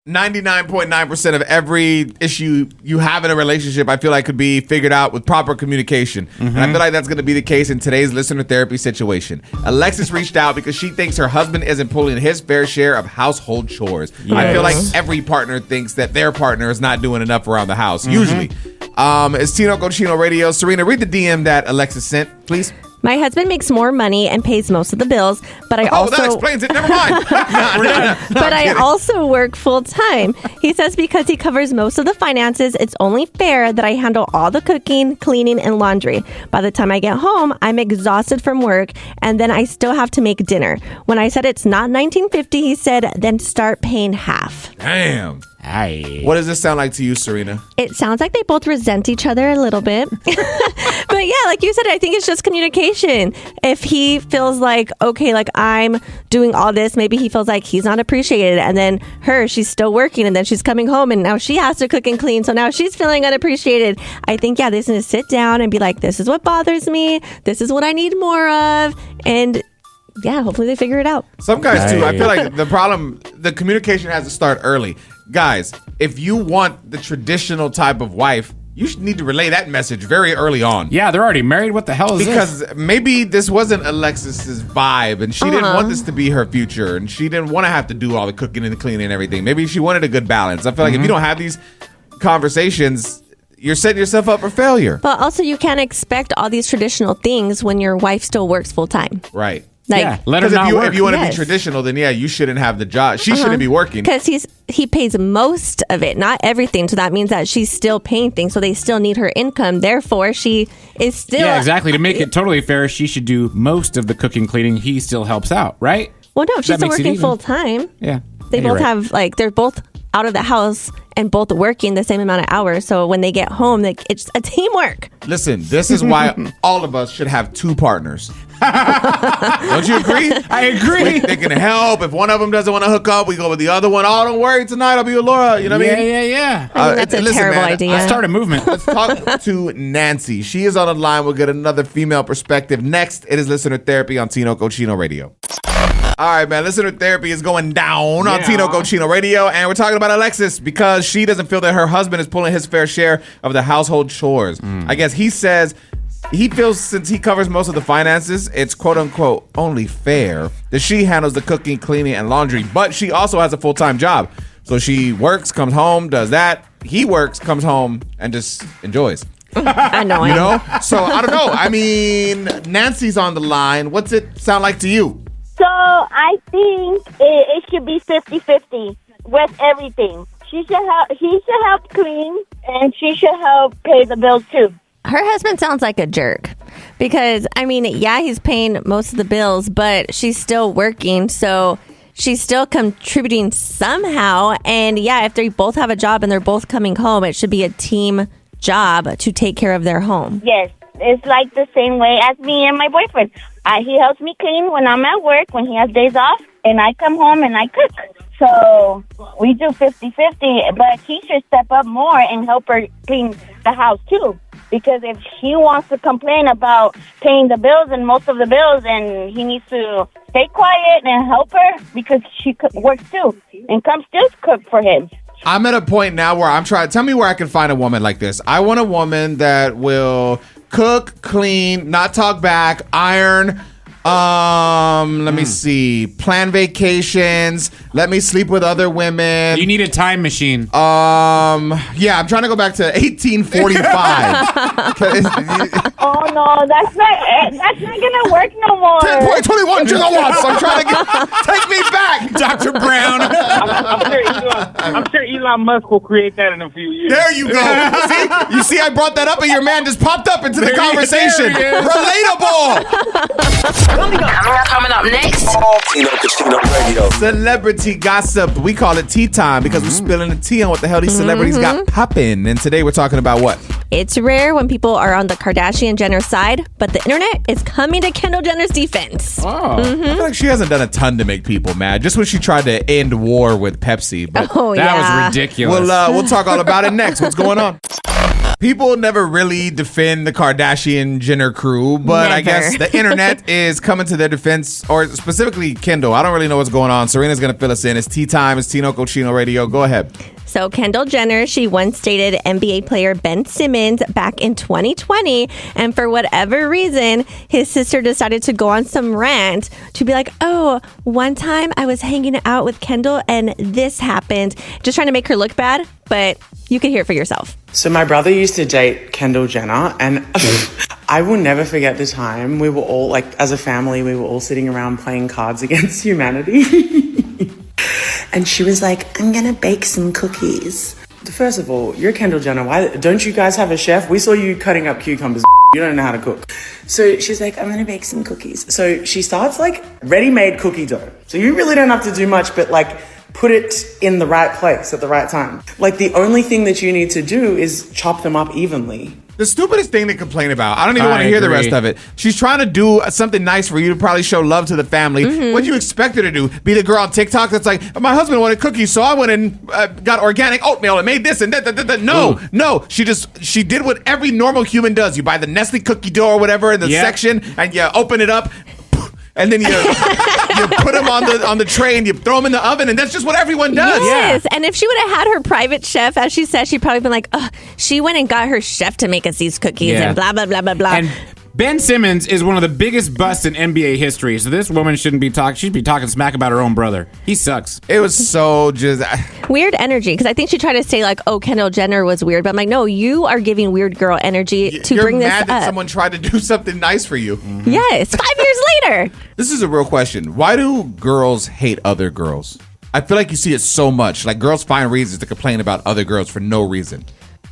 99.9% of every issue you have in a relationship, I feel like could be figured out with proper communication. And I feel like that's going to be the case in today's listener therapy situation. Alexis reached out because she thinks her husband isn't pulling his fair share of household chores. Yes. I feel like every partner thinks that their partner is not doing enough around the house, usually. It's Tino Cochino Radio. Serena, read the DM that Alexis sent, please. My husband makes more money and pays most of the bills, but I also... that explains it. Never mind. But I also work full time. He says because he covers most of the finances, it's only fair that I handle all the cooking, cleaning, and laundry. By the time I get home, I'm exhausted from work, and then I still have to make dinner. When I said it's not 1950, he said, then start paying half. Damn. Aye. What does this sound like to you, Serena? It sounds like they both resent each other a little bit. But yeah, like you said, I think it's just communication. If he feels like, okay, like I'm doing all this, maybe he feels like he's not appreciated. And then she's still working, and then she's coming home and now she has to cook and clean. So now she's feeling unappreciated. I think, yeah, they just need to sit down and be like, this is what bothers me. This is what I need more of. And yeah, hopefully they figure it out. Some guys too. I feel like the communication has to start early. Guys, if you want the traditional type of wife, you should need to relay that message very early on. Yeah, they're already married. What the hell is this? Because maybe this wasn't Alexis's vibe, and she didn't want this to be her future, and she didn't want to have to do all the cooking and the cleaning and everything. Maybe she wanted a good balance. I feel like if you don't have these conversations, you're setting yourself up for failure. But also, you can't expect all these traditional things when your wife still works full time. Right. Like, let her not work. If you want to be traditional, then yeah, you shouldn't have the job. She shouldn't be working. Because he pays most of it, not everything. So that means that she's still paying things. So they still need her income. Therefore, she is still... Yeah, exactly. To make it totally fair, she should do most of the cooking, cleaning. He still helps out, right? Well, no, she's still working full time. Yeah. They both have, like, they're both out of the house and both working the same amount of hours. So when they get home, it's a teamwork. Listen, this is why all of us should have two partners. Don't you agree? I agree. They can help. If one of them doesn't want to hook up, we go with the other one. Oh, don't worry. Tonight I'll be with Laura. You know what I mean? Yeah. I think that's a terrible idea. Let's start a movement. Let's talk to Nancy. She is on the line. We'll get another female perspective. Next, it is Listener Therapy on Tino Cochino Radio. All right, man. Listener Therapy is going down on Tino Cochino Radio, and we're talking about Alexis because she doesn't feel that her husband is pulling his fair share of the household chores. I guess he says he feels since he covers most of the finances, it's quote-unquote only fair that she handles the cooking, cleaning, and laundry, but she also has a full-time job. So she works, comes home, does that. He works, comes home, and just enjoys. I know. You know? So, I don't know. I mean, Nancy's on the line. What's it sound like to you? So, I think it should be 50-50 with everything. He should help clean, and she should help pay the bills, too. Her husband sounds like a jerk because, I mean, yeah, he's paying most of the bills, but she's still working. So she's still contributing somehow. And yeah, if they both have a job and they're both coming home, it should be a team job to take care of their home. Yes. It's like the same way as me and my boyfriend. He helps me clean when I'm at work, when he has days off, and I come home and I cook. So we do 50-50, but he should step up more and help her clean the house, too. Because if she wants to complain about paying the bills and most of the bills, then he needs to stay quiet and help her because she works, too, and comes still cook for him. I'm at a point now where I'm trying. Tell me where I can find a woman like this. I want a woman that will cook, clean, not talk back, iron. Let me see. Plan vacations. Let me sleep with other women. You need a time machine. Yeah, I'm trying to go back to 1845. Oh no, that's not gonna work no more. 10.21 gigawatts. I'm trying to take me back, Dr. Brown. I'm sure Elon Musk will create that in a few years. There you go. You see, I brought that up, and your man just popped up into the conversation. Relatable. Coming up next. Tino Cochino Radio. Celebrity gossip. We call it tea time because we're spilling the tea on what the hell these celebrities got popping. And today we're talking about what? It's rare when people are on the Kardashian-Jenner side, but the internet is coming to Kendall Jenner's defense. Oh. I feel like she hasn't done a ton to make people mad. Just when she tried to end war with Pepsi. But that was ridiculous. We'll talk all about it next. What's going on? People never really defend the Kardashian Jenner crew, but I Never. guess the internet is coming to their defense, or specifically Kendall. I don't really know what's going on. Serena's going to fill us in. It's tea time. It's Tino Cochino Radio. Go ahead. So Kendall Jenner, she once dated NBA player Ben Simmons back in 2020. And for whatever reason, his sister decided to go on some rant to be like, oh, one time I was hanging out with Kendall and this happened. Just trying to make her look bad, but you can hear it for yourself. So my brother used to date Kendall Jenner, and I will never forget the time we were all, like, as a family, we were all sitting around playing Cards Against Humanity. And she was like, I'm gonna bake some cookies. First of all, you're Kendall Jenner. Why don't you guys have a chef? We saw you cutting up cucumbers. You don't know how to cook. So she's like, I'm gonna bake some cookies. So she starts like ready-made cookie dough. So you really don't have to do much, but like put it in the right place at the right time. Like the only thing that you need to do is chop them up evenly. The stupidest thing to complain about. I don't even want to hear the agree. rest of it. She's trying to do something nice for you to probably show love to the family. What do you expect her to do? Be the girl on TikTok that's like, my husband wanted cookies, so I went and got organic oatmeal and made this and that. No. She did what every normal human does. You buy the Nestle cookie dough or whatever in the section, and you open it up, and then you put them on the tray and you throw them in the oven, and that's just what everyone does. Yes, and if she would have had her private chef, as she said, she'd probably been like, ugh, she went and got her chef to make us these cookies and blah, blah, blah, blah, blah. And Ben Simmons is one of the biggest busts in NBA history, so this woman shouldn't be talking. She'd be talking smack about her own brother. He sucks. It was so just... Weird energy, because I think she tried to say like, oh, Kendall Jenner was weird, but I'm like, no, you are giving weird girl energy to You're bring this mad that up. someone tried to do something nice for you. Yes, 5 years later. This is a real question. Why do girls hate other girls? I feel like you see it so much. Like, girls find reasons to complain about other girls for no reason.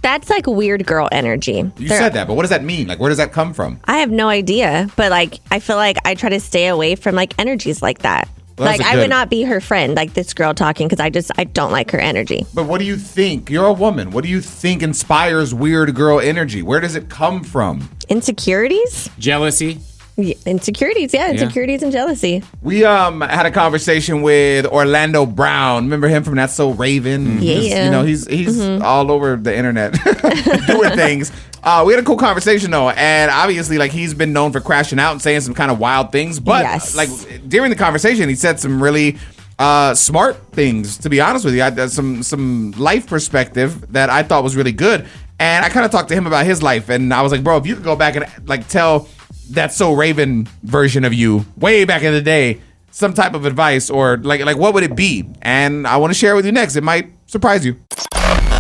That's like weird girl energy. You said that, but what does that mean? Like, where does that come from? I have no idea, but like, I feel like I try to stay away from like energies like that. Well, like, that's a I good- would not be her friend, like this girl talking, because I don't like her energy. But what do you think? You're a woman. What do you think inspires weird girl energy? Where does it come from? Insecurities? Jealousy. Yeah, insecurities and jealousy. We had a conversation with Orlando Brown. Remember him from That's So Raven? Yeah. He's all over the internet doing things. We had a cool conversation though, and obviously like he's been known for crashing out and saying some kind of wild things. But Yes. like during the conversation, he said some really smart things. To be honest with you, I had some life perspective that I thought was really good. And I kind of talked to him about his life, and I was like, bro, if you could go back and like tell That's So Raven version of you way back in the day some type of advice, or like what would it be? And I want to share it with you next. It might surprise you.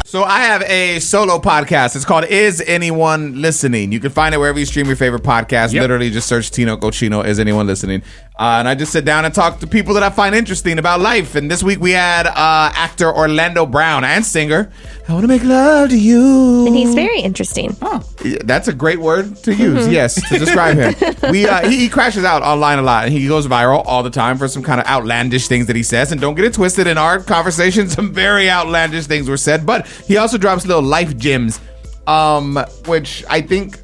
So I have a solo podcast. It's called Is Anyone Listening? You can find it wherever you stream your favorite podcast. Yep. Literally just search Tino Cochino, Is Anyone Listening? And I just sit down and talk to people that I find interesting about life. And this week we had actor Orlando Brown and singer I Want to Make Love to You. And he's very interesting. Yeah, that's a great word to use, yes, to describe him. He crashes out online a lot, and he goes viral all the time for some kind of outlandish things that he says. And don't get it twisted, in our conversation, some very outlandish things were said. But he also drops little life gems, which I think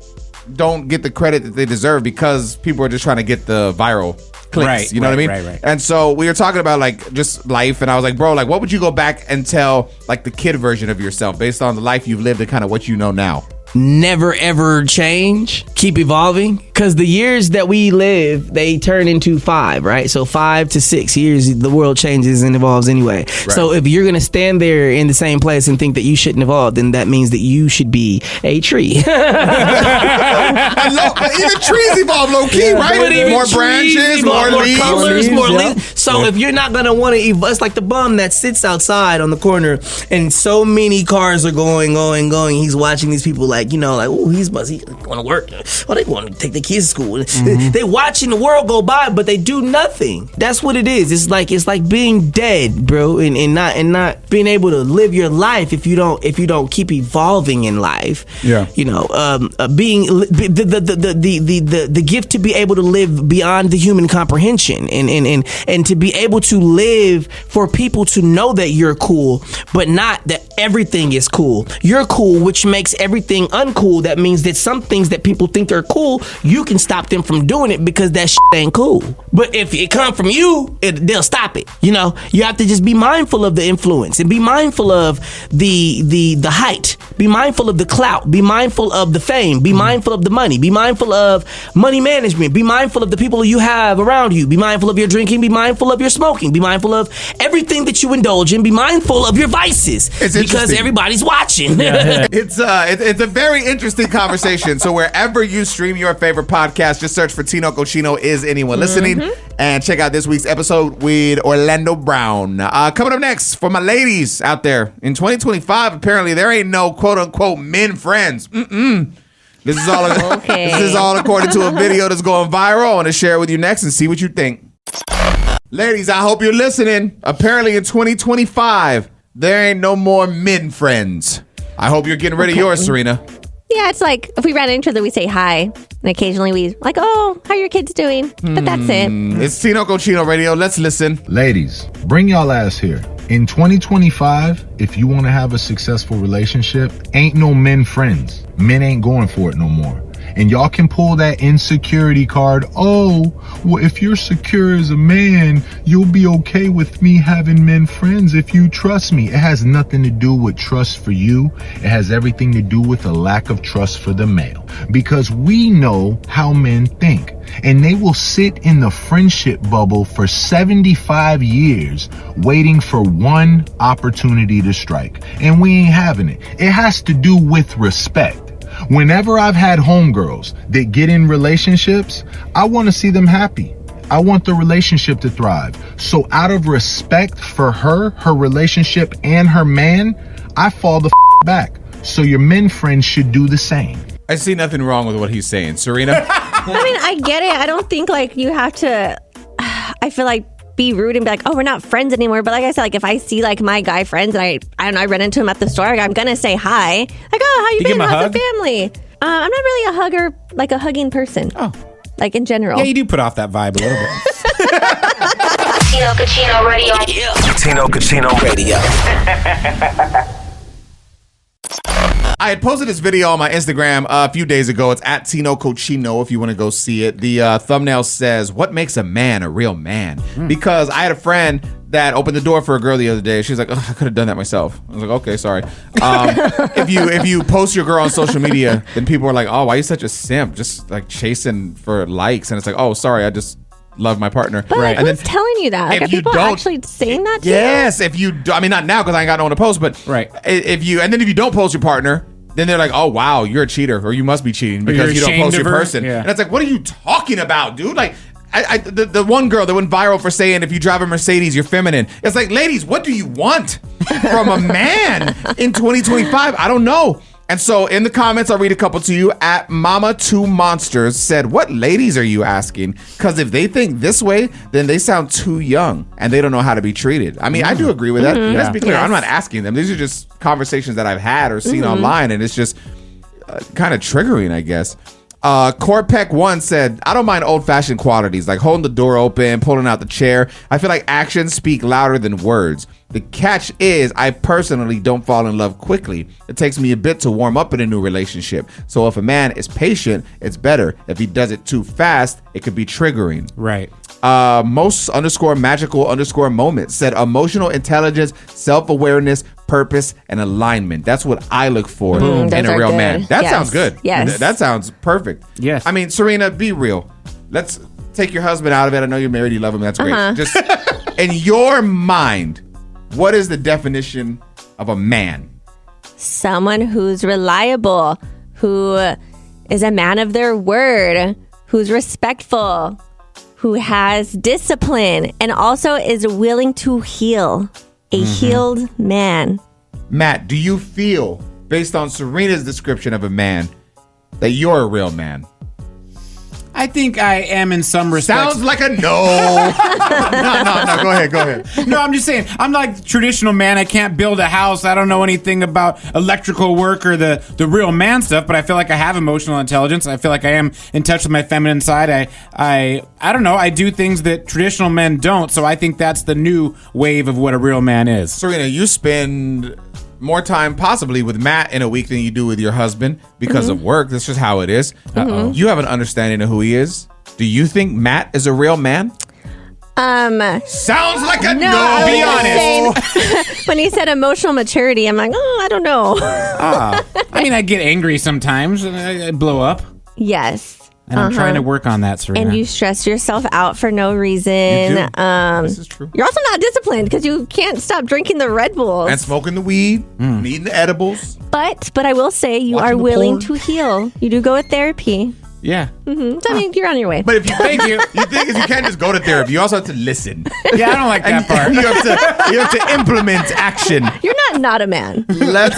don't get the credit that they deserve because people are just trying to get the viral clicks. Right, you know what I mean? right. And so we were talking about like just life, and I was like, bro, like what would you go back and tell like the kid version of yourself based on the life you've lived and kind of what you know now? Never ever change, keep evolving, because the years that we live, they turn into 5, right? So 5 to 6 years, the world changes and evolves anyway. So if you're gonna stand there in the same place and think that you shouldn't evolve, then that means that you should be a tree. But even trees evolve low key, right? But even More trees branches, evolve, more leaves. colors, more yeah. leaves. So if you're not gonna want to evolve, it's like the bum that sits outside on the corner, and so many cars are going. He's watching these people like, oh, he want to work. Oh, they want to take the kids to school. They watching the world go by, but they do nothing. That's what it is. It's like being dead, bro, and not being able to live your life if you don't keep evolving in life. Yeah. Being the gift to be able to live beyond the human comprehension, and to be able to live for people to know that you're cool, but not that everything is cool. You're cool, which makes everything uncool. That means that some things that people think are cool, you can stop them from doing it because that shit ain't cool. But if it come from you, they'll stop it. You have to just be mindful of the influence and be mindful of the height Be mindful of the clout. Be mindful of the fame. Be mindful of the money. Be mindful of money management. Be mindful of the people you have around you. Be mindful of your drinking. Be mindful of your smoking. Be mindful of everything that you indulge in. Be mindful of your vices. Because everybody's watching. It's a very interesting conversation. So wherever you stream your favorite podcast, just search for Tino Cochino Is Anyone Listening, and check out this week's episode with Orlando Brown. Coming up next, for my ladies out there, in 2025, apparently there ain't no quote unquote men friends. This is all. This is all according to a video that's going viral. I want to share it with you next and see what you think. Ladies, I hope you're listening. Apparently in 2025, there ain't no more men friends. I hope you're getting rid of yours, Serina. Yeah, it's like if we ran into each other, we say hi. And occasionally we like, oh, how are your kids doing? But that's it. It's Tino Cochino Radio. Let's listen. Ladies, bring y'all ass here. In 2025, if you want to have a successful relationship, ain't no men friends. Men ain't going for it no more. And y'all can pull that insecurity card. Oh, well, if you're secure as a man, you'll be okay with me having men friends if you trust me. It has nothing to do with trust for you. It has everything to do with a lack of trust for the male. Because we know how men think. And they will sit in the friendship bubble for 75 years waiting for one opportunity to strike. And we ain't having it. It has to do with respect. Whenever I've had homegirls that get in relationships, I want to see them happy. I want the relationship to thrive. So out of respect for her relationship, and her man, I fall the back. So your men friends should do the same. I see nothing wrong with what he's saying. Serina? I mean, I get it. I don't think like you have to, I feel like, be rude and be like, oh, we're not friends anymore. But like I said, like if I see like my guy friends and I don't know, I run into him at the store, like, I'm gonna say hi. Like, oh, how you been? How's the family? I'm not really a hugger, like a hugging person. Oh, like in general. Yeah, you do put off that vibe a little bit. Tino Cochino Radio. Tino Cochino Radio. I had posted this video on my Instagram a few days ago. It's at Tino Cochino if you want to go see it. The thumbnail says, what makes a man a real man? Because I had a friend that opened the door for a girl the other day. She's like, oh, I could have done that myself. I was like, okay, sorry. If you post your girl on social media, then people are like, oh, why are you such a simp? Just like chasing for likes. And it's like, oh, sorry, I just love my partner. But like, who's telling you that? Like, are people actually saying that to you? Yes, if you do, I mean, not now because I ain't got no one to post, but if you don't post your partner, then they're like, oh, wow, you're a cheater, or you must be cheating because you don't post your person. Yeah. And it's like, what are you talking about, dude? Like, the one girl that went viral for saying if you drive a Mercedes, you're feminine. It's like, ladies, what do you want from a man in 2025? I don't know. And so in the comments, I'll read a couple to you. At Mama2Monsters said, what ladies are you asking? Because if they think this way, then they sound too young and they don't know how to be treated. I mean, I do agree with that. Let's be clear. Yes. I'm not asking them. These are just conversations that I've had or seen online, and it's just kind of triggering, I guess. Corpec1 said, I don't mind old-fashioned qualities like holding the door open, pulling out the chair. I feel like actions speak louder than words. The catch is I personally don't fall in love quickly. It takes me a bit to warm up in a new relationship. So if a man is patient, it's better. If he does it too fast, it could be triggering. Right. Most_magical_moment said emotional intelligence, self-awareness, purpose, and alignment. That's what I look for in a real man. That sounds good. Yes. That sounds perfect. Yes. I mean, Serina, be real. Let's take your husband out of it. I know you're married. You love him. That's great. Just in your mind, what is the definition of a man? Someone who's reliable, who is a man of their word, who's respectful, who has discipline, and also is willing to heal. A healed man. Matt, do you feel, based on Serina's description of a man, that you're a real man? I think I am in some respects. Sounds like a no. No. Go ahead. No, I'm just saying. I'm like the traditional man. I can't build a house. I don't know anything about electrical work or the real man stuff, but I feel like I have emotional intelligence. I feel like I am in touch with my feminine side. I don't know. I do things that traditional men don't, so I think that's the new wave of what a real man is. Serina, you spend more time possibly with Matt in a week than you do with your husband because of work. That's just how it is. You have an understanding of who he is. Do you think Matt is a real man? Sounds like a No, no. I Be was honest. saying- when he said emotional maturity, I'm like, I don't know. I mean, I get angry sometimes and I blow up. Yes. And I'm trying to work on that, Serina. And you stress yourself out for no reason. You do. This is true. You're also not disciplined because you can't stop drinking the Red Bulls. And smoking the weed, eating the edibles. But I will say you Watching are the willing porn. to heal. You do go with therapy. Yeah. So I mean, you're on your way. But if you thank you, you think is you can't just go to therapy. You also have to listen. Yeah, I don't like that part. You have to implement action. You're not a man. Let's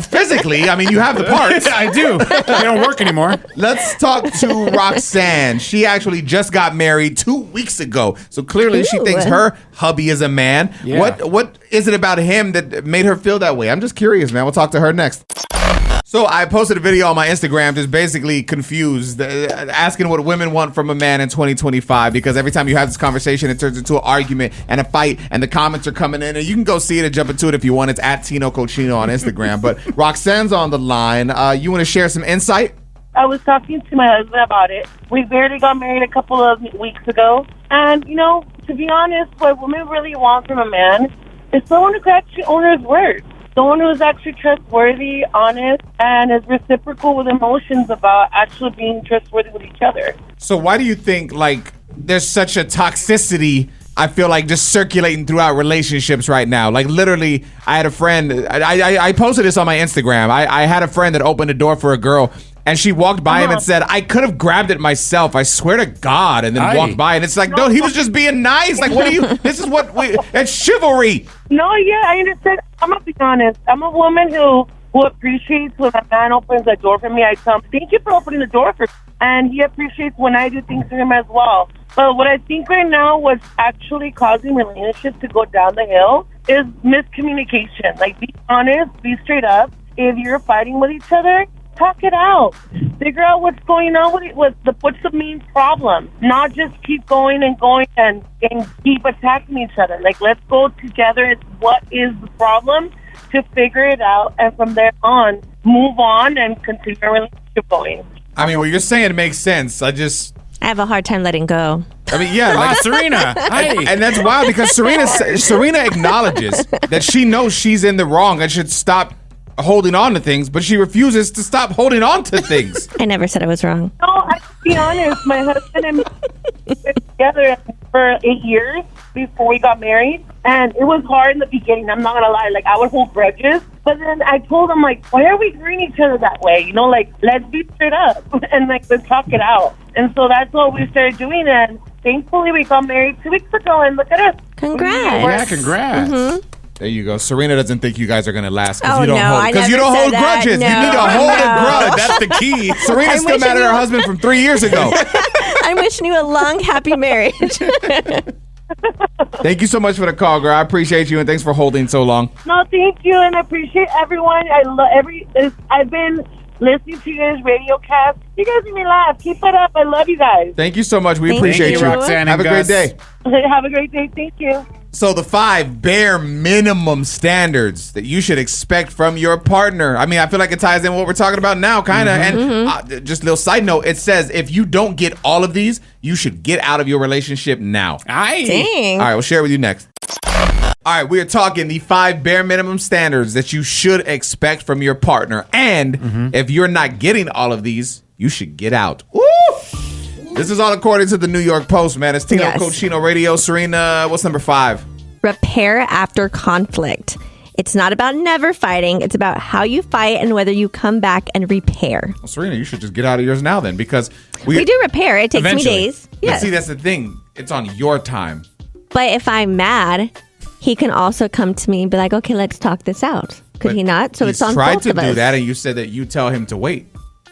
physically. I mean, you have the parts. I do. They don't work anymore. Let's talk to Roxanne. She actually just got married 2 weeks ago, so clearly she Ooh. thinks her hubby is a man. Yeah. What is it about him that made her feel that way? I'm just curious, man. We'll talk to her next. So I posted a video on my Instagram just basically confused, asking what women want from a man in 2025, because every time you have this conversation, it turns into an argument and a fight, and the comments are coming in, and you can go see it and jump into it if you want. It's at Tino Cochino on Instagram. But Roxanne's on the line. You want to share some insight? I was talking to my husband about it. We barely got married a couple of weeks ago. And, to be honest, what women really want from a man is someone who can actually honor his word. Someone who is actually trustworthy, honest, and is reciprocal with emotions about actually being trustworthy with each other. So why do you think, there's such a toxicity, I feel like, just circulating throughout relationships right now? Like, literally, I had a friend, I posted this on my Instagram. I had a friend that opened a door for a girl, and she walked by him and said, I could have grabbed it myself, I swear to God, and then walked by, and it's like, no, he was just being nice. Like, what are you, this is what it's chivalry. No, yeah, I understand. I'm going to be honest. I'm a woman who appreciates when a man opens the door for me. I tell him, thank you for opening the door for me. And he appreciates when I do things for him as well. But what I think right now what's actually causing relationships to go down the hill is miscommunication. Like, be honest, be straight up. If you're fighting with each other, talk it out. Figure out what's going on with it. What's the main problem? Not just keep going and keep attacking each other. Like, let's go together. It's what is the problem to figure it out, and from there on, move on and continue a relationship going. I mean, what you're saying makes sense. I have a hard time letting go. I mean, yeah. Serina. Hi. And that's wild because Serina acknowledges that she knows she's in the wrong and should stop holding on to things, but she refuses to stop holding on to things. I never said I was wrong. No, I to be honest, my husband and me were together for 8 years before we got married, and it was hard in the beginning. I'm not gonna lie, like, I would hold grudges, but then I told him, like, why are we treating each other that way? Let's be straight up and let's talk it out. And so that's what we started doing, and thankfully we got married 2 weeks ago, and look at us. Congrats. Yeah, congrats. Mm-hmm. There you go. Serena doesn't think you guys are going to last because Oh, you don't no, I hold, you never don't said hold that. grudges. No, You need to hold a grudge. That's the key. Serena's I'm still mad wishing at her you- husband from 3 years ago. I'm wishing you a long, happy marriage. Thank you so much for the call, girl. I appreciate you, and thanks for holding so long. No, thank you, and I appreciate everyone. I love I've been listening to your guys' radio cast. You guys make me laugh. Keep it up. I love you guys. Thank you so much. We Thank appreciate you, you. Roxanne Have a and great day. Gus. Have a great day. Thank you. So the 5 bare minimum standards that you should expect from your partner. I mean, I feel like it ties in what we're talking about now, kind of. And just a little side note, it says if you don't get all of these, you should get out of your relationship now. Aye. Dang. All right, we'll share with you next. All right, we are talking the 5 bare minimum standards that you should expect from your partner. And if you're not getting all of these, you should get out. Woo! This is all according to the New York Post, man. It's Tino Yes. Cochino Radio. Serena, what's number 5? Repair after conflict. It's not about never fighting. It's about how you fight and whether you come back and repair. Well, Serena, you should just get out of yours now then, because We do repair. It takes Eventually. me days. But Yes. see, that's the thing. It's on your time. But if I'm mad, he can also come to me and be like, okay, let's talk this out. Could But he not? So he's it's on tried both to of us. do that, and you said that you tell him to wait.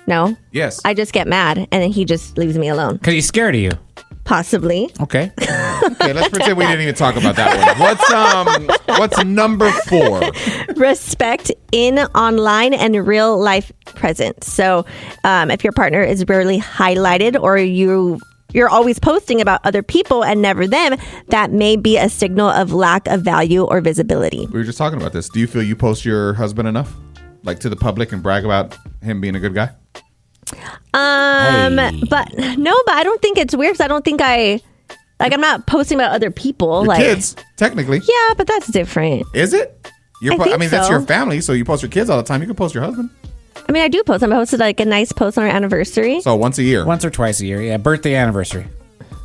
No. Yes. I just get mad and then he just leaves me alone. Because he's scared of you. Possibly. Okay. Okay, let's pretend we didn't even talk about that one. What's number 4? Respect in online and real life presence. So if your partner is rarely highlighted or you're always posting about other people and never them, that may be a signal of lack of value or visibility. We were just talking about this. Do you feel you post your husband enough? Like to the public and brag about him being a good guy? But I don't think it's weird 'cause I don't think I Like, I'm not posting about other people. Your like kids, technically. Yeah, but that's different. Is it? I think that's so. your family, so you post your kids all the time. You can post your husband. I mean, I do post. I posted like a nice post on our anniversary. So once a year. Once or twice a year. Yeah, birthday, anniversary.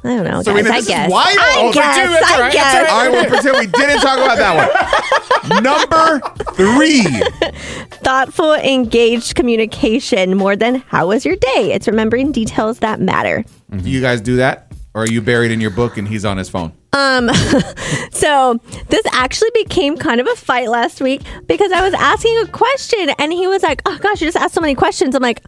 I don't know, Serina, guys. this I is guess. wild. I guess. That's all right. guess. All right, we'll pretend we didn't talk about that one. Number 3. Thoughtful, engaged communication more than how was your day? It's remembering details that matter. Do you guys do that? Or are you buried in your book and he's on his phone? So this actually became kind of a fight last week because I was asking a question and he was like, oh gosh, you just asked so many questions. I'm like,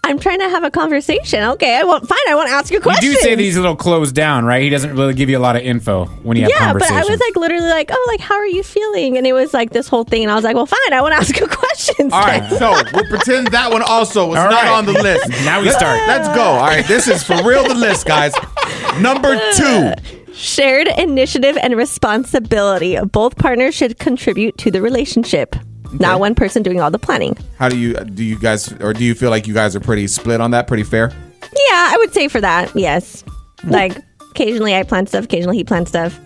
I'm trying to have a conversation. Okay, I won't ask you questions. You do say that he's a little closed down, right? He doesn't really give you a lot of info when you have conversations. Yeah, but I was like literally like, oh, like, how are you feeling? And it was like this whole thing. And I was like, well, fine, I want to ask you questions. All right, so we'll pretend that one also was not on the list. Now we start. Let's go. All right, this is for real the list, guys. Number 2. Shared initiative and responsibility. Both partners should contribute to the relationship. Not one person doing all the planning. How do you guys, or do you feel like you guys are pretty split on that, pretty fair? Yeah, I would say for that, yes. Like, occasionally I plan stuff, occasionally he plans stuff.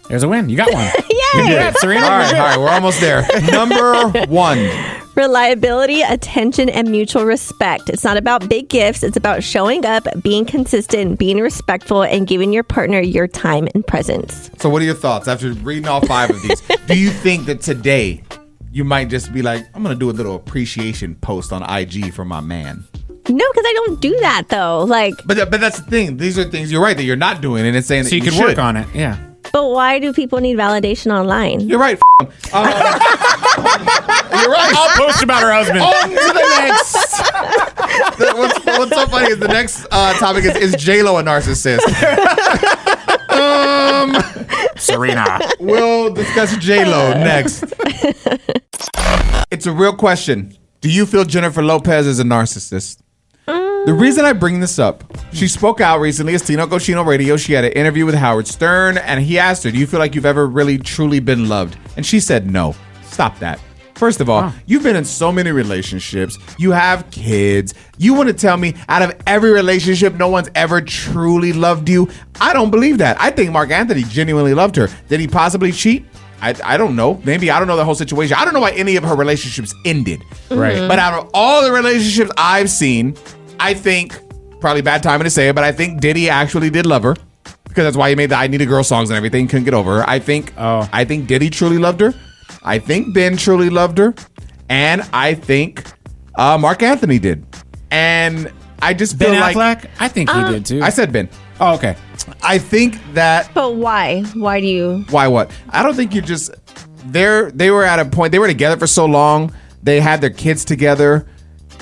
There's a win. You got one. Yay! Yeah, Serena. All right, we're almost there. Number 1. Reliability, attention, and mutual respect. It's not about big gifts. It's about showing up, being consistent, being respectful, and giving your partner your time and presence. So what are your thoughts after reading all 5 of these? Do you think that today you might just be like, I'm going to do a little appreciation post on IG for my man? No, because I don't do that, though. Like, But that's the thing. These are things you're right that you're not doing, and it's saying that So you could should. work on it. Yeah. but why do people need validation online? You're right. You're right. I'll post about her husband. On to the next. What's so funny is the next topic is J-Lo a narcissist? Serena. We'll discuss J-Lo next. It's a real question. Do you feel Jennifer Lopez is a narcissist? The reason I bring this up, she spoke out recently as Tino Cochino Radio. She had an interview with Howard Stern, and he asked her, do you feel like you've ever really, truly been loved? And she said no. Stop that. First of all, you've been in so many relationships. You have kids. You want to tell me out of every relationship, no one's ever truly loved you? I don't believe that. I think Mark Anthony genuinely loved her. Did he possibly cheat? I don't know. Maybe I don't know the whole situation. I don't know why any of her relationships ended. Right. But out of all the relationships I've seen, I think, probably bad timing to say it, but I think Diddy actually did love her. Because that's why he made the I Need a Girl songs and everything. Couldn't get over her. I think Diddy truly loved her. I think Ben truly loved her. And I think Mark Anthony did. And I just feel Ben like... Affleck? I think he did too. I said Ben. Oh, okay. I think that... But why? Why do you... Why what? I don't think you just... They were at a point... They were together for so long. They had their kids together.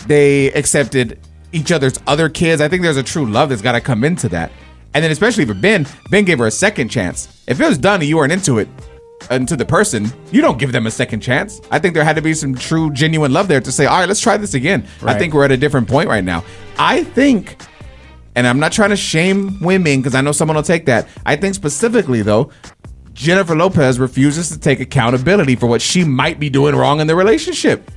They accepted each other's other kids. I think there's a true love that's got to come into that. And then especially for Ben gave her a second chance. If it was done and you weren't into it, into the person, you don't give them a second chance. I think there had to be some true, genuine love there to say, all right, let's try this again. Right. I think we're at a different point right now. I think, and I'm not trying to shame women because I know someone will take that. I think specifically, though, Jennifer Lopez refuses to take accountability for what she might be doing wrong in the relationship.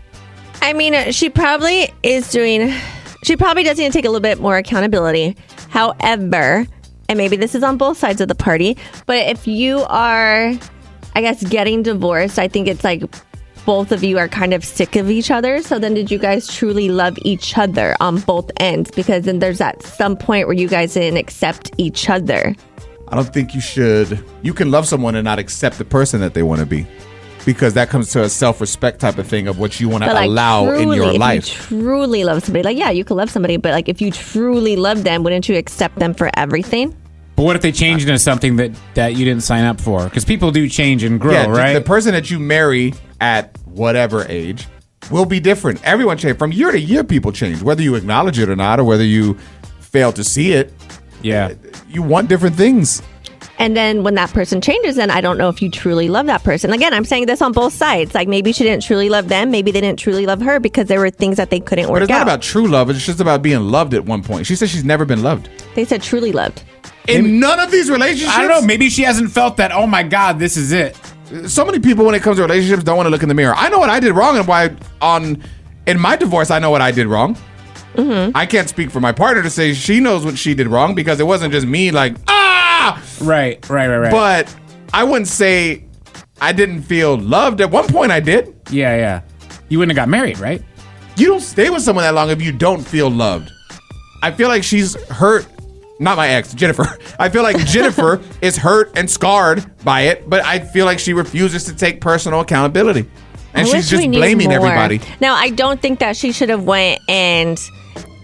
I mean, she probably does need to take a little bit more accountability. However, and maybe this is on both sides of the party, but if you are, I guess, getting divorced, I think it's like both of you are kind of sick of each other. So then did you guys truly love each other on both ends? Because then there's at some point where you guys didn't accept each other. I don't think you should. You can love someone and not accept the person that they want to be. Because that comes to a self-respect type of thing of what you want to allow in your life. If you truly love somebody, like, yeah, you could love somebody, but like if you truly love them, wouldn't you accept them for everything? But what if they change into something that you didn't sign up for? Because people do change and grow, right? The person that you marry at whatever age will be different. Everyone changes. From year to year, people change. Whether you acknowledge it or not, or whether you fail to see it. Yeah. You want different things. And then when that person changes, then I don't know if you truly love that person. Again, I'm saying this on both sides. Like maybe she didn't truly love them. Maybe they didn't truly love her because there were things that they couldn't work out. But it's not about true love. It's just about being loved at one point. She said she's never been loved. They said truly loved. In none of these relationships? I don't know. Maybe she hasn't felt that, oh my God, this is it. So many people when it comes to relationships don't want to look in the mirror. I know what I did wrong and why in my divorce, I know what I did wrong. Mm-hmm. I can't speak for my partner to say she knows what she did wrong because it wasn't just me like, Right. But I wouldn't say I didn't feel loved. At one point, I did. Yeah. You wouldn't have got married, right? You don't stay with someone that long if you don't feel loved. I feel like she's hurt. Not my ex, Jennifer. I feel like Jennifer is hurt and scarred by it, but I feel like she refuses to take personal accountability. And she's just blaming everybody. Now, I don't think that she should have went and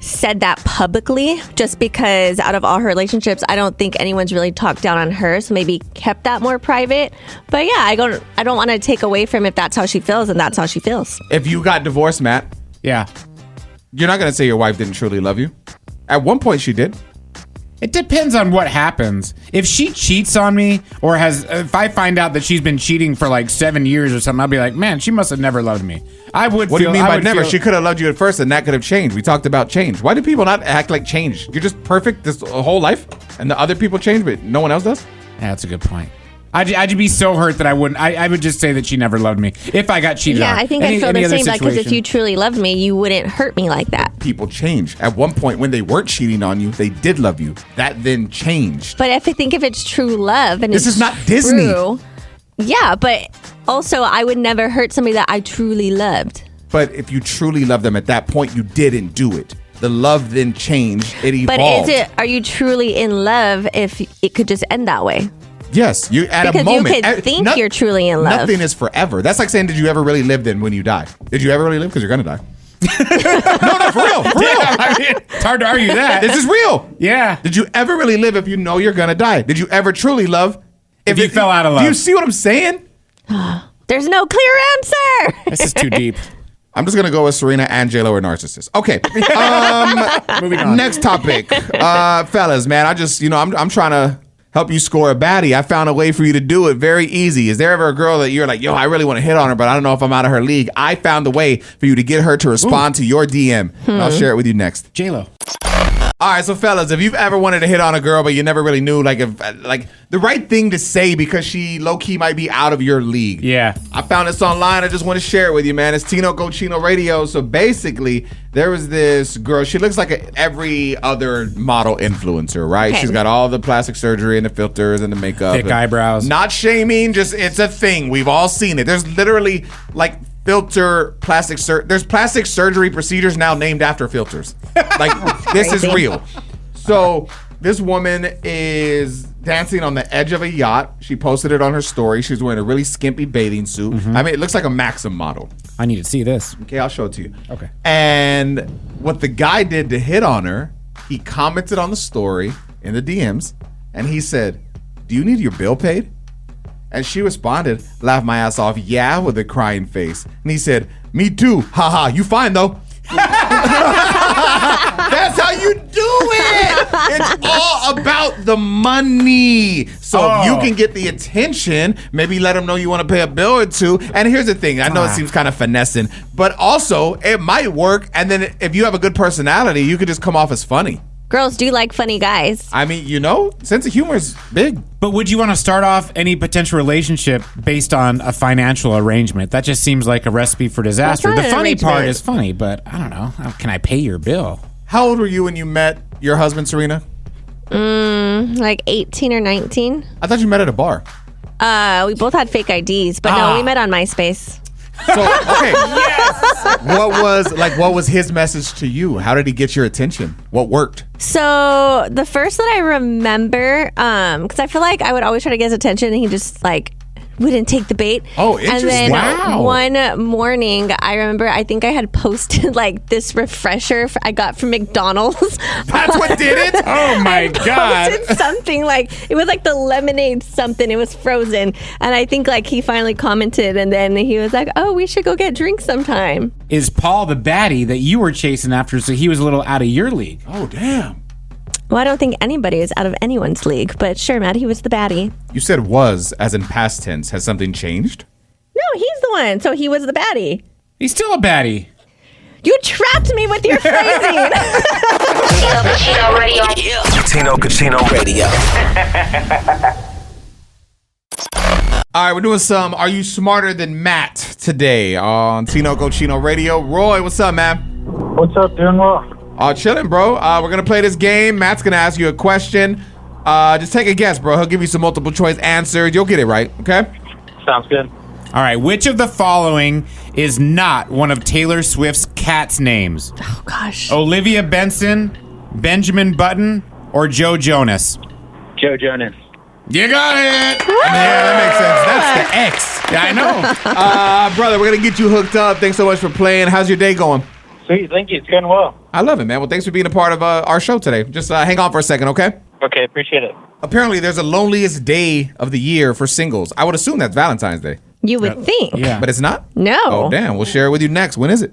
said that publicly, just because out of all her relationships, I don't think anyone's really talked down on her, so maybe kept that more private. But yeah, I don't want to take away from if that's how she feels, and that's how she feels. If you got divorced, Matt, Yeah. you're not going to say your wife didn't truly love you. At one point, she did. It depends on what happens. If she cheats on me, or if I find out that she's been cheating for like 7 years or something, I'll be like, man, she must have never loved me. What do you mean by never? She could have loved you at first, and that could have changed. We talked about change. Why do people not act like change? You're just perfect this whole life, and the other people change, but no one else does? Yeah, that's a good point. I'd be so hurt that I wouldn't. I would just say that she never loved me if I got cheated on. Yeah, I think I feel the same. Like, because if you truly loved me, you wouldn't hurt me like that. People change. At one point, when they weren't cheating on you, they did love you. That then changed. But if it's true love, and this is not Disney. True, yeah, but also I would never hurt somebody that I truly loved. But if you truly love them at that point, you didn't do it. The love then changed. It evolved. But are you truly in love if it could just end that way? Yes, you at because a moment. You could think you're truly in love. Nothing is forever. That's like saying, did you ever really live then when you die? Did you ever really live? Because you're going to die. No, for real. For real. I mean, it's hard to argue that. This is real. Yeah. Did you ever really live if you know you're going to die? Did you ever truly love if you fell out of love? Do you see what I'm saying? There's no clear answer. This is too deep. I'm just going to go with Serena and J-Lo are narcissists. Okay. Moving on. Next topic. Fellas, man, I'm trying to help you score a baddie. I found a way for you to do it very easy. Is there ever a girl that you're like, yo, I really want to hit on her, but I don't know if I'm out of her league? I found a way for you to get her to respond to your DM. And I'll share it with you next. J-Lo. All right, so fellas, if you've ever wanted to hit on a girl, but you never really knew if the right thing to say because she low-key might be out of your league. Yeah. I found this online. I just want to share it with you, man. It's Tino Cochino Radio. So basically, there was this girl. She looks like every other model influencer, right? Okay. She's got all the plastic surgery and the filters and the makeup. Thick eyebrows. Not shaming, just it's a thing. We've all seen it. There's literally there's plastic surgery procedures now named after filters. This is real. So this woman is dancing on the edge of a yacht. She posted it on her story. She's wearing a really skimpy bathing suit. I mean, it looks like a Maxim model. I need to see this. Okay, I'll show it to you. Okay. And what the guy did to hit on her, he commented on the story in the DMs, and he said, "Do you need your bill paid?" And she responded, laughed my ass off, yeah, with a crying face. And he said, "Me too, haha, you fine though." That's how you do it. It's all about the money. So if you can get the attention, maybe let them know you want to pay a bill or two. And here's the thing. I know it seems kind of finessing, but also it might work. And then if you have a good personality, you could just come off as funny. Girls do like funny guys. I mean, sense of humor is big. But would you want to start off any potential relationship based on a financial arrangement? That just seems like a recipe for disaster. Well, the funny part is funny, but I don't know. How can I pay your bill? How old were you when you met your husband, Serena? Like 18 or 19. I thought you met at a bar. We both had fake IDs, but no, we met on MySpace. So, okay. Yes. What was his message to you? How did he get your attention? What worked? So the first that I remember, because I feel like I would always try to get his attention, and he just wouldn't take the bait. Oh, interesting. And then wow. One morning, I remember, I think I had posted this refresher I got from McDonald's. That's what did it? Oh my God. Posted something it was the lemonade something. It was frozen. And I think he finally commented, and then he was like, oh, we should go get drinks sometime. Is Paul the baddie that you were chasing after, so he was a little out of your league? Oh, damn. Well, I don't think anybody is out of anyone's league, but sure, Matt, he was the baddie. You said was, as in past tense. Has something changed? No, he's the one, so he was the baddie. He's still a baddie. You trapped me with your phrasing. Tino Cochino Radio. Tino Cochino Radio. All right, we're doing some Are You Smarter Than Matt today on Tino Cochino Radio. Roy, what's up, man? What's up? Doing well. Chilling, bro. We're going to play this game. Matt's going to ask you a question. Just take a guess, bro. He'll give you some multiple choice answers. You'll get it right, okay? Sounds good. All right, which of the following is not one of Taylor Swift's cat's names? Oh, gosh. Olivia Benson, Benjamin Button, or Joe Jonas? Joe Jonas. You got it! Yeah, that makes sense. That's the X. Yeah, I know. Brother, we're going to get you hooked up. Thanks so much for playing. How's your day going? Sweet, thank you. It's going well. I love it, man. Well, thanks for being a part of our show today. Just hang on for a second, okay? Okay, appreciate it. Apparently, there's a loneliest day of the year for singles. I would assume that's Valentine's Day. You would think. Yeah. But it's not? No. Oh, damn. We'll share it with you next. When is it?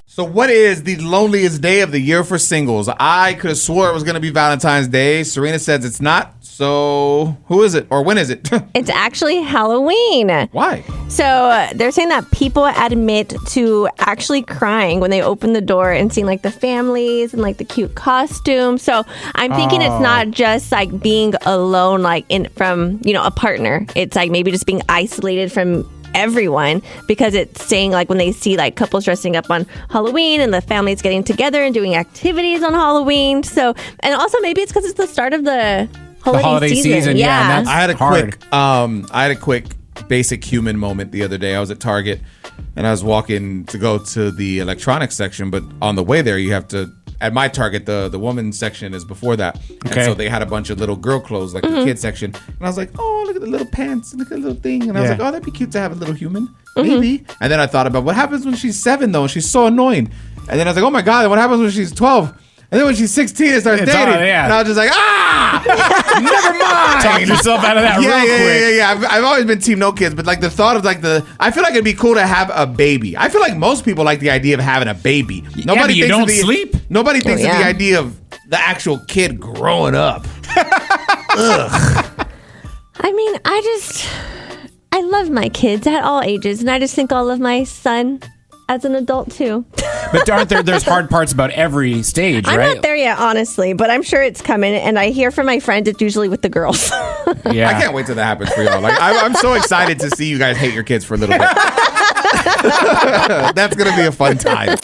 So what is the loneliest day of the year for singles? I could have swore it was going to be Valentine's Day. Serena says it's not. So who is it? Or when is it? It's actually Halloween. Why? So they're saying that people admit to actually crying when they open the door and seeing like the families and like the cute costumes. So I'm thinking it's not just like being alone, like from a partner. It's like maybe just being isolated from everyone, because it's saying like when they see like couples dressing up on Halloween and the families getting together and doing activities on Halloween. So, and also maybe it's because it's the start of the holiday season. Yeah, and that's I had a hard. quick basic human moment the other day. I was at Target and I was walking to go to the electronics section, but on the way there you have to, at my Target, the women's section is before that. And Okay. so they had a bunch of little girl clothes, like the kids section. And I was like, oh, look at the little pants and look at the little thing. And I was like, oh, that'd be cute to have a little human. Maybe. And then I thought about what happens when she's 7 though, and she's so annoying. And then I was like, oh my God, what happens when she's 12? And then when she's 16 and starts It's dating. all- yeah. And I was just like, never mind. Talk yourself out of that real quick. Yeah. I've always been team no kids, but like the thought of like I feel like it'd be cool to have a baby. I feel like most people like the idea of having a baby. but you don't sleep. Nobody thinks of yeah. the idea of the actual kid growing up. I mean, I love my kids at all ages, and I just think I'll love my son as an adult too. But aren't there's hard parts about every stage, I'm right? not there yet, honestly, but I'm sure it's coming. And I hear from my friends it's usually with the girls. Yeah. I can't wait till that happens for y'all. Like I'm so excited to see you guys hate your kids for a little bit. That's gonna be a fun time.